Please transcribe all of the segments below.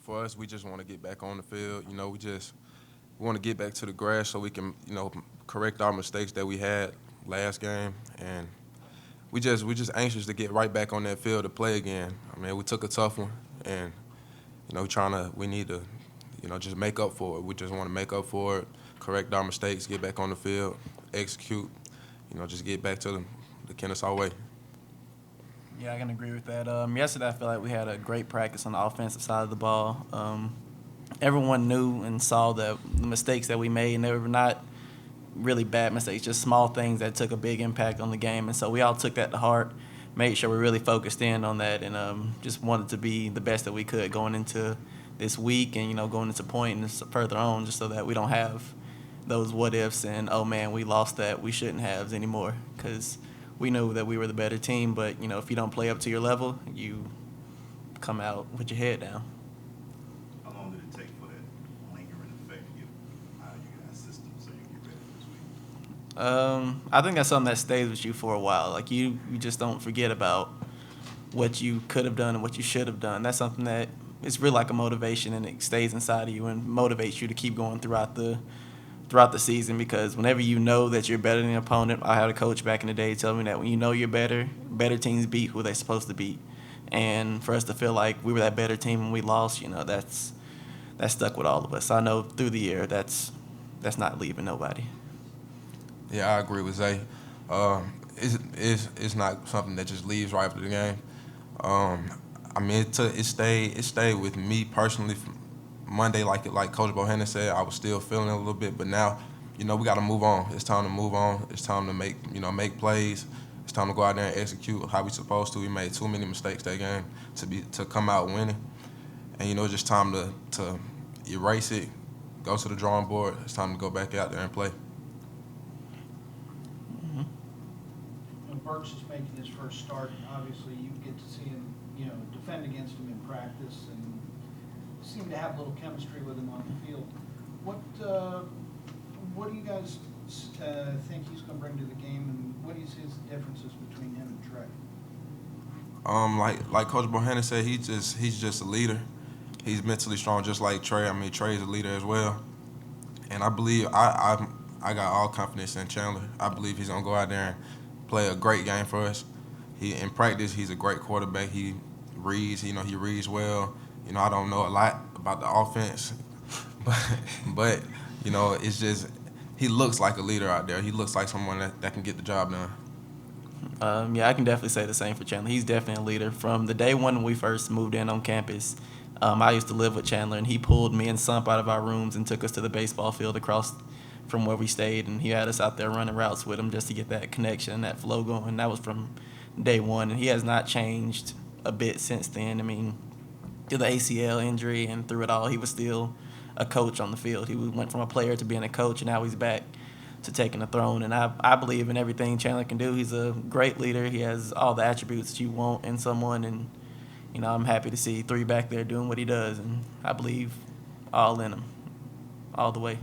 For us, we just want to get back on the field. We want to get back to the grass so we can, correct our mistakes that we had last game, and we just anxious to get right back on that field to play again. I mean, we took a tough one, and we need to, just make up for it. We just want to make up for it, correct our mistakes, get back on the field, execute, just get back to the Kennesaw way. Yeah, I can agree with that. Yesterday, I feel like we had a great practice on the offensive side of the ball. Everyone knew and saw the mistakes that we made, and they were not really bad mistakes, just small things that took a big impact on the game. And so we all took that to heart, made sure we really focused in on that, and just wanted to be the best that we could going into this week and, going into point and further on, just so that we don't have those what ifs and, oh man, we lost that, we shouldn't have anymore. Because we knew that we were the better team, but, if you don't play up to your level, you come out with your head down. How long did it take for that lingering effect to get out of you guys' system so you get ready for this week? I think that's something that stays with you for a while. Like you just don't forget about what you could have done and what you should have done. That's something that is really like a motivation, and it stays inside of you and motivates you to keep going throughout the season. Because whenever you know that you're better than the opponent, I had a coach back in the day tell me that when you know you're better teams beat who they're supposed to beat. And for us to feel like we were that better team and we lost, that's stuck with all of us. I know through the year that's not leaving nobody. Yeah, I agree with Zay. It's not something that just leaves right after the game. Um, I mean, it stayed with me personally from Monday, like Coach Bohannon said. I was still feeling it a little bit, but now, we got to move on. It's time to move on. It's time to make plays. It's time to go out there and execute how we supposed to. We made too many mistakes that game to come out winning, and it's just time to erase it, go to the drawing board. It's time to go back out there and play. When Burks is making his first start, obviously you get to see him, defend against him in practice and seem to have a little chemistry with him on the field. What do you guys think he's going to bring to the game, and what do you see as the differences between him and Trey? Like Coach Bohannon said, he's just a leader. He's mentally strong, just like Trey. I mean, Trey's a leader as well, and I believe I got all confidence in Chandler. I believe he's gonna go out there and play a great game for us. He in practice, he's a great quarterback. He reads, he reads well. I don't know a lot about the offense, but it's just he looks like a leader out there. He looks like someone that can get the job done. Yeah, I can definitely say the same for Chandler. He's definitely a leader. From the day one when we first moved in on campus, I used to live with Chandler, and he pulled me and Sump out of our rooms and took us to the baseball field across from where we stayed, and he had us out there running routes with him just to get that connection and that flow going. That was from day one, and he has not changed a bit since then. I mean, through the ACL injury and through it all, he was still a coach on the field. He went from a player to being a coach, and now he's back to taking the throne. And I believe in everything Chandler can do. He's a great leader. He has all the attributes that you want in someone, and I'm happy to see three back there doing what he does, and I believe all in him, all the way.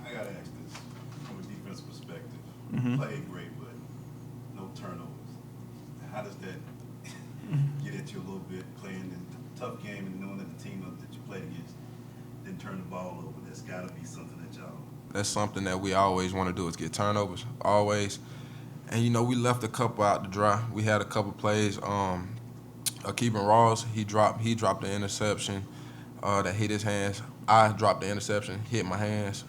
I gotta ask this from a defensive perspective. Mm-hmm. Played great, but no turnovers. How does that get at you a little bit, playing a tough game and knowing that the team that you played against didn't turn the ball over? That's got to be something that y'all. That's something that we always want to do is get turnovers, always. And we left a couple out to dry. We had a couple plays. Keeping Ross, he dropped the interception that hit his hands. I dropped the interception, hit my hands.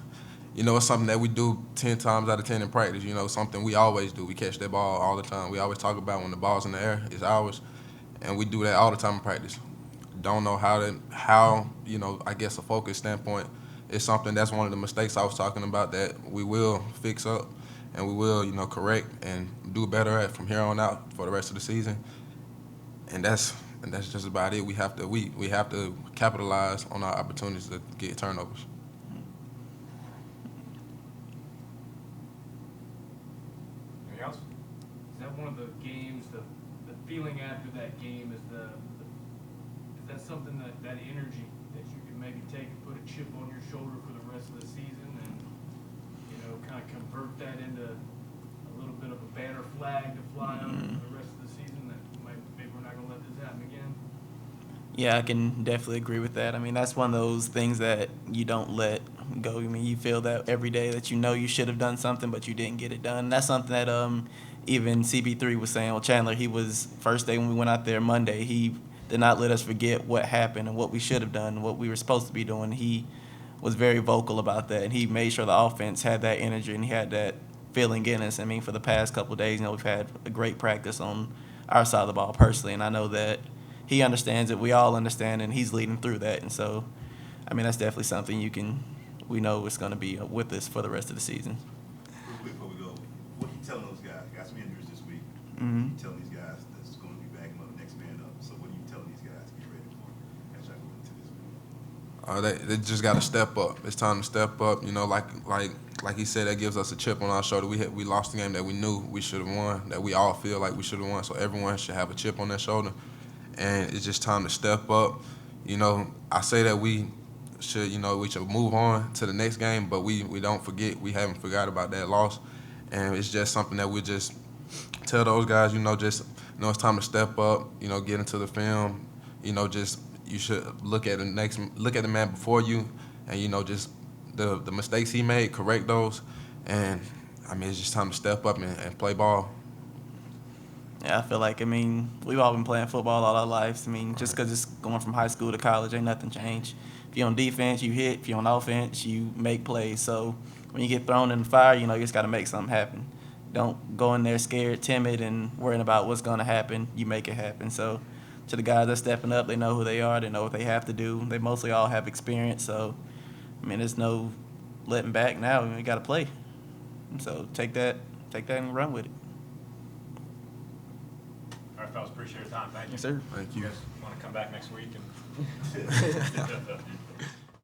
It's something that we do 10 times out of 10 in practice. Something we always do. We catch that ball all the time. We always talk about when the ball's in the air, it's ours, and we do that all the time in practice. Don't know I guess a focus standpoint, it's something that's one of the mistakes I was talking about that we will fix up and we will, correct and do better at from here on out for the rest of the season. And that's just about it. We have to capitalize on our opportunities to get turnovers. Anything else? Is that one of the games, the feeling after that game is that something that energy that you can maybe take and put a chip on your shoulder for the rest of the season and, kind of convert that into a little bit of a banner flag to fly up for the rest of the season that maybe we're not going to let this happen again? Yeah, I can definitely agree with that. I mean, that's one of those things that you don't let go. I mean, you feel that every day that you know you should have done something, but you didn't get it done. That's something that even CB3 was saying. Well, Chandler, he was first day when we went out there Monday. He did not let us forget what happened and what we should have done, what we were supposed to be doing. He was very vocal about that, and he made sure the offense had that energy and he had that feeling in us. I mean, for the past couple of days, we've had a great practice on our side of the ball personally, and I know that he understands it. We all understand, and he's leading through that. And so, I mean, that's definitely something we know is going to be with us for the rest of the season. Real quick before we go, what are you telling those guys? Got some injuries this week. Mm-hmm. You telling these guys that's going to be backing up next man up. So what are you telling these guys to get ready for as y'all go into this week? They just got to step up. It's time to step up. Like he said, that gives us a chip on our shoulder. We lost the game that we knew we should have won, that we all feel like we should have won. So everyone should have a chip on their shoulder, and it's just time to step up. I say that we should move on to the next game, but we don't forget. We haven't forgot about that loss, and it's just something that we just tell those guys. It's time to step up. Get into the film. You should look at the man before you, and just the mistakes he made, correct those, and I mean it's just time to step up and play ball. Yeah, I feel like, we've all been playing football all our lives. Just because it's going from high school to college, ain't nothing changed. If you're on defense, you hit. If you're on offense, you make plays. So when you get thrown in the fire, you just got to make something happen. Don't go in there scared, timid, and worrying about what's going to happen. You make it happen. So to the guys that's stepping up, they know who they are. They know what they have to do. They mostly all have experience. So, there's no letting back now. We got to play. So take that and run with it. All right, fellas, appreciate your time. Thank you. Yes, sir. Thank You you. guys want to come back next week? And